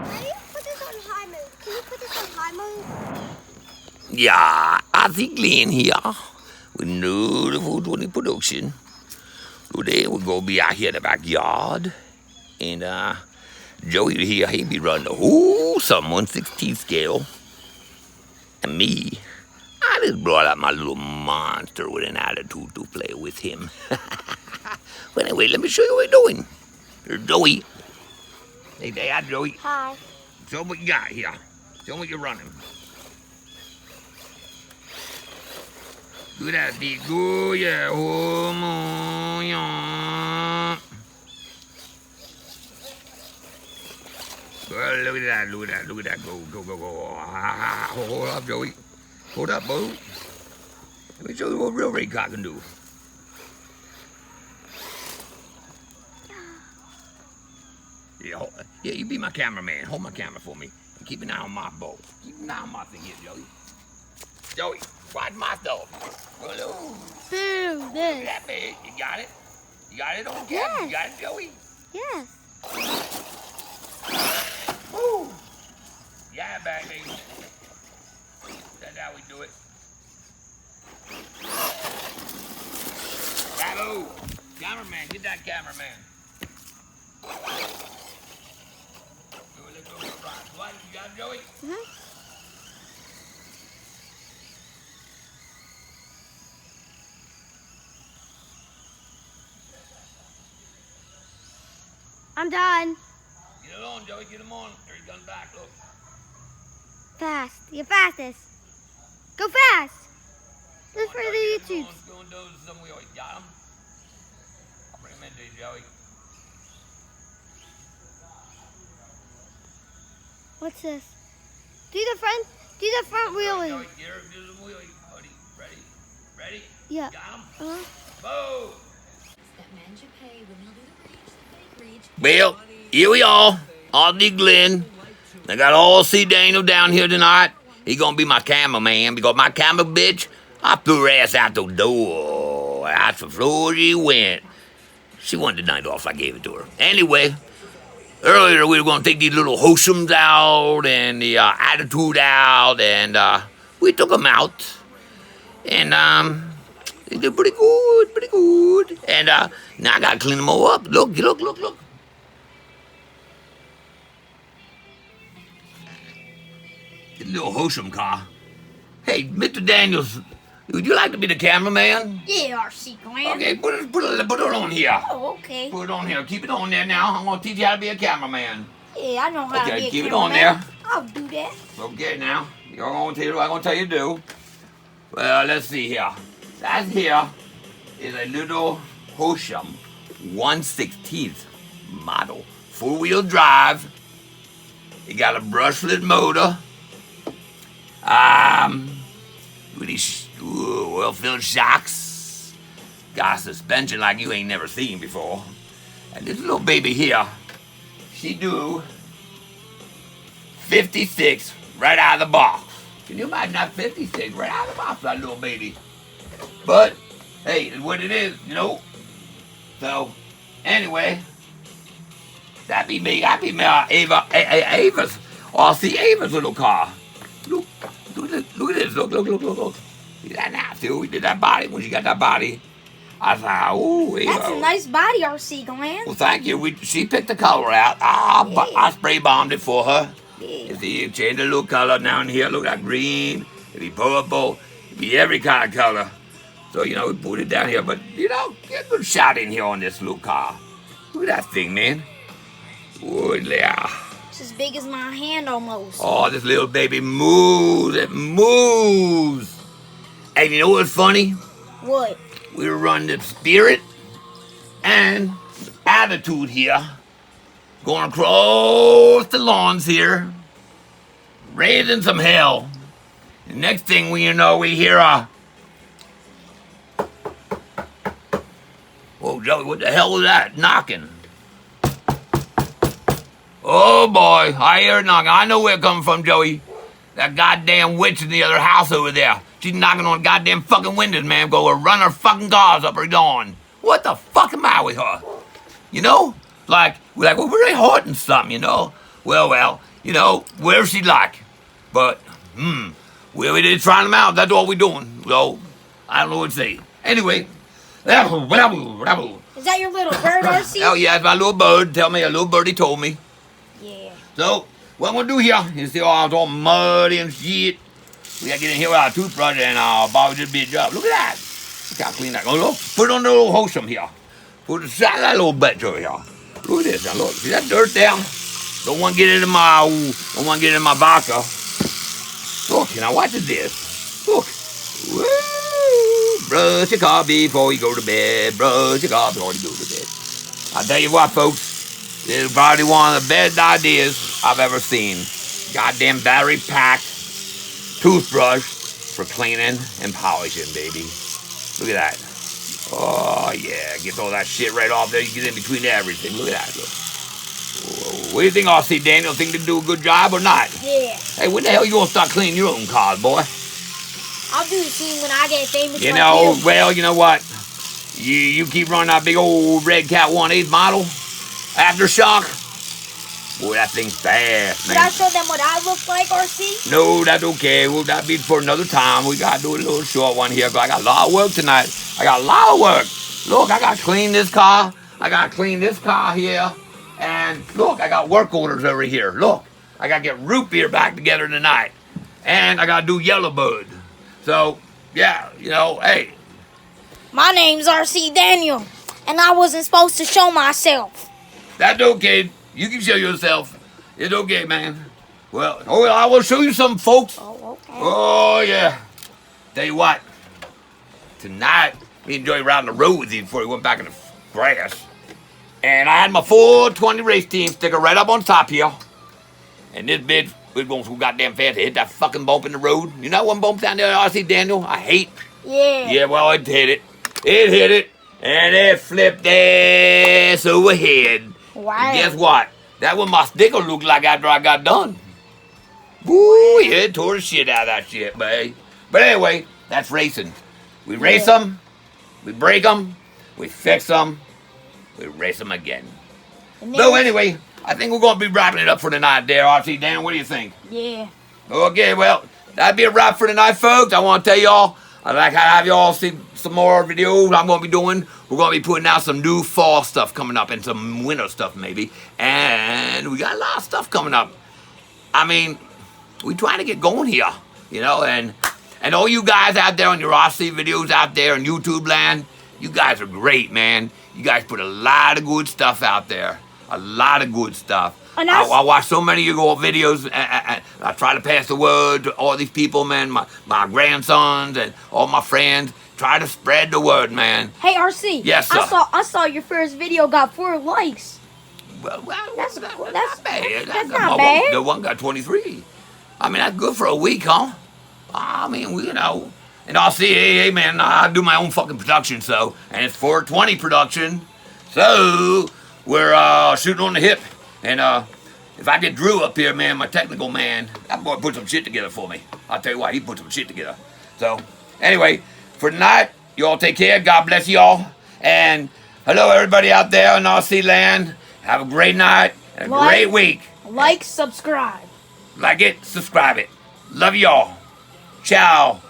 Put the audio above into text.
Daddy, put this on high mode. Can you put this on high mode? Yeah, RC Glenn here with another 420 production. Today we're gonna be out here in the backyard, and Joey here, he be running the whole sum 1/16 scale, and me, I just brought out my little monster with an attitude to play with him. But anyway, let me show you what we're doing. There's Joey. Hey, Dad, Joey. Hi. Show me what you got here. Show me what you're running. Look at that big go, yeah. Oh, yeah. Well, look at that, look at that, look at that. Go, go, go, go. Hold up, Joey. Hold up, Bo. Let me show you what real raycock can do. Yeah, you be my cameraman. Hold my camera for me. And keep an eye on my bow. Keep an eye on my thing here, Joey. Joey, watch my stuff. Hello. Boo, this. That big. You got it? You got it on camera? Yes. You got it, Joey? Yes. Woo! Yeah, baby. That's how we do it. Bravo! Cameraman, get that cameraman. Let's go right. What? You got it, Joey? Mm-hmm. I'm done. Get it on, Joey. Get him on. There he comes back. Look. Fast. You're fastest. Go fast. This for the YouTube. Go and do some we always got him. I'll bring him in to you, Joey. What's this? Do the front wheelie. Joey, get her, do the wheelie, buddy. Ready? Ready? Yeah. Got him? Uh-huh. Boom! Well, here we are, RC Glenn. I got RC Daniel down here tonight. He gonna be my cameraman because my camera bitch, I threw her ass out the door. Out the floor she went. She wanted the night off, I gave it to her. Anyway, earlier we were gonna take these little wholesomes out and the attitude out, and we took them out. And they did pretty good, pretty good. And now I gotta clean them all up. Look, look, look, look. This little wholesome car. Hey, Mr. Daniels, would you like to be the cameraman? Yeah, RC Glenn. Okay, put it on here. Oh, okay. Put it on here. Keep it on there now. I'm gonna teach you how to be a cameraman. Yeah, I know how to be a keep it cameraman. on there. I'll do that. Okay, now. You're gonna tell you what I'm gonna tell you to do. Well, let's see here. That here is a little Hosham 1/16th model. 4-wheel drive. It got a brushless motor. With these oil-filled shocks. Got a suspension like you ain't never seen before. And this little baby here, she do 56 right out of the box. Can you imagine that 56 right out of the box, that little baby? But, hey, it's what it is, you know? So, anyway, that be me. I be me, Ava's. Oh, see Ava's little car. Look at this. Look. See that now? See what we did that body? When she got that body, I thought, oh, Ava. That's a nice body, RC Glenn. Well, thank you. She picked the color out. I spray bombed it for her. Yeah. You see, you change the little color down here. Look at green. It'll be purple. It'll be every kind of color. So, you know, we put it down here. But, you know, get a good shot in here on this little car. Look at that thing, man. Oh, yeah. It's as big as my hand almost. Oh, this little baby moves. It moves. And you know what's funny? What? We were running the Spirit and Attitude here. Going across the lawns here. Raising some hell. The next thing we know, we hear a... Whoa, Joey, what the hell was that? Knocking. Oh, boy. I hear it knocking. I know where it comes from, Joey. That goddamn witch in the other house over there. She's knocking on goddamn fucking windows, man. Go run her fucking cars up her dawn. What the fuck am I with her? You know? Like, we're really hoarding something, you know? Well, you know, where she like. But, we did trying them out. That's all we doing. So, I don't know what to say. Anyway, Is that your little bird, RC? oh yeah, it's my little bird. Tell me, a little birdie told me. Yeah. So, what I'm gonna do here is see all it's all muddy and shit. We gotta get in here with our toothbrush and Bobby did a big job. Look at that. Look how clean that goes. Look, put it on the little hosum here. Put it aside that little bitch over here. Look at this now. Look, see that dirt down? Don't want to get it in my vodka. Look, now watch this. Look. Woo! Brush your car before you go to bed. Brush your car before you go to bed. I tell you what, folks, this is probably one of the best ideas I've ever seen. Goddamn battery packed toothbrush for cleaning and polishing, baby. Look at that. Oh yeah, get all that shit right off there. You get in between everything. Look at that. Look. Whoa. What do you think, RC Daniel? Think they do a good job or not? Yeah. Hey, when the hell you gonna start cleaning your own cars, boy? I'll do the same when I get famous. You like know, you. well, you know what? You keep running that big old red cat 1/8 model aftershock. Boy, that thing's fast, man. Should I show them what I look like, RC? No, that's okay. Well, that'll be for another time. We gotta do a little short one here, 'cause I got a lot of work tonight. I got a lot of work. Look, I gotta clean this car. I gotta clean this car here. And look, I got work orders over here. Look, I gotta get root beer back together tonight. And I gotta do Yellowbird. So, yeah, you know, hey. My name's RC Daniel, and I wasn't supposed to show myself. That's okay. You can show yourself. It's okay, man. Well, I will show you something, folks. Oh, okay. Oh, yeah. Tell you what. Tonight, me and Joey riding the road with you before he went back in the grass. And I had my 420 race team sticker right up on top here. And this bitch was going so goddamn fast to hit that fucking bump in the road. You know one bump down there, RC Daniel? I hate. Yeah. Yeah, well, it hit it. It hit it. And it flipped ass overhead. Wow. And guess what? That what my sticker looked like after I got done. Woo, yeah, it tore the shit out of that shit, babe. But anyway, that's racing. We race them, we break them, we fix them, we race them again. So anyway, I think we're going to be wrapping it up for tonight there, RC Dan. What do you think? Yeah. Okay, well, that'd be a wrap for tonight, folks. I want to tell y'all, I'd like to have y'all see some more videos I'm going to be doing. We're going to be putting out some new fall stuff coming up and some winter stuff maybe. And we got a lot of stuff coming up. I mean, we trying to get going here, you know, and all you guys out there on your RC videos out there in YouTube land, you guys are great, man. You guys put a lot of good stuff out there. A lot of good stuff. And I watch so many of your videos, and I try to pass the word to all these people, man, my grandsons and all my friends. Try to spread the word, man. Hey, RC. Yes, sir. I saw your first video got 4 likes. Well, That's not bad. That's not bad. The one got 23. I mean, that's good for a week, huh? I mean, you know. And I'll see, hey, man, I do my own fucking production, so. And it's 420 production. So, we're shooting on the hip. And if I get Drew up here, man, my technical man, that boy put some shit together for me. I'll tell you what, he put some shit together. So, anyway, for tonight, you all take care. God bless you all. And hello, everybody out there in RC land. Have a great night and a great week. Like, subscribe. Like it, subscribe it. Love y'all. Ciao.